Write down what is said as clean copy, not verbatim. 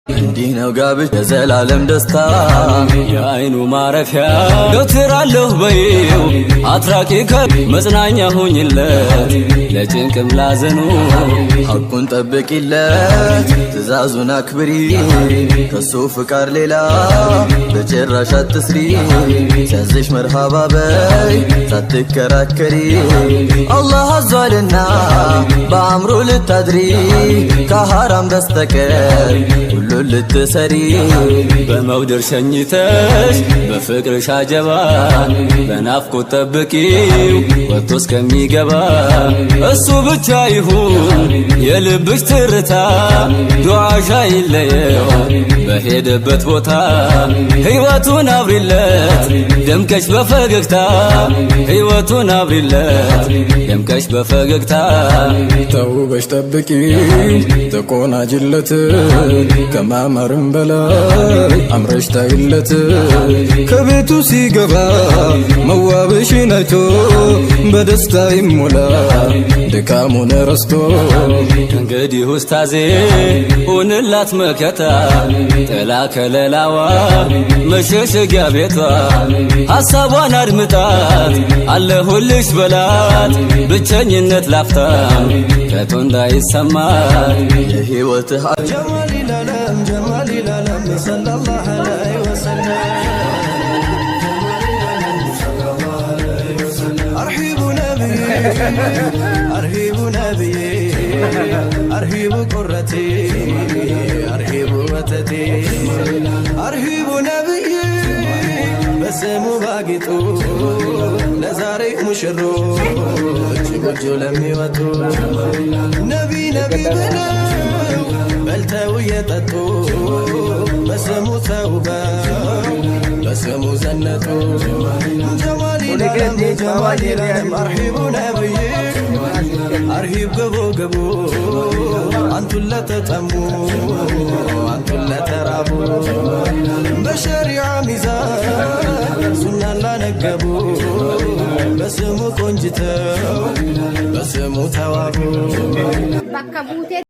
እንዲህ ነው ጋብቻ የዘላለም ደስታ የአይኑ ማረፊያ ዶትራለሁ በይው አትራቂ መጽናኛ ሁኝለት ለጭንቅም ላዘኑ ሐቁን ጠብቂለት ትእዛዙን አክብሪ ከሱ ፍቃድ ሌላ በጭራሽ አትስሪ ሲያዝሽ መርሃባ በይ ሳትከራከሪ አላህ አዟልና በአምሮ ልታድሪ ከሐራም በስተቀር ሁሉን ልትሰሪ በመውደር ሸኝተሽ በፍቅርሽ አጀባ በናፍቆት ጠብቂው ወጥቶ እስከሚገባ እሱ ብቻ ይሁን የልብሽ ትርታ ዱዓሽ አይለየው በሄደበት ቦታ ሕይወቱን አብሪለት ደምቀሽ በፈገግታ ሕይወቱን አብሪለት ደምቀሽ በፈገግታ ተውበሽ ጠብቂ ተቆናጅለት ከማማርም በላይ አምረሽ ታይለት ከቤቱ ሲገባ መዋብሽን አይቶ በደስታ ይሞላ ድካሙን ረስቶ እንግዲህ ኡስታዜ ሁንላት መከታ ጥላ ከለላዋ መሸሸጊያ ቤቷ ሐሳቧን አድምጣት አለሁልሽ በላት ብቸኝነት ላፍታ ከቶ እንዳይሰማት የሕይወትህ جمال العالم صلى الله عليه وسلم أرحب نبي أرحب نبي أرحب قرتي أرحب وتتي أرحب نبي بسمو باقيتو لزاري مشرو جبجو لمي وتو نبي نبي بنا بلتو يتتو بسمو توبة بسمو زنتو جمالي العالم جمالي العالم أرحب نبي أرحب قبو قبو أنتو لا تتمو أنتو لا ترابو بشريع ميزان سنة لا نقبو بسمو كنجتو بسمو توابو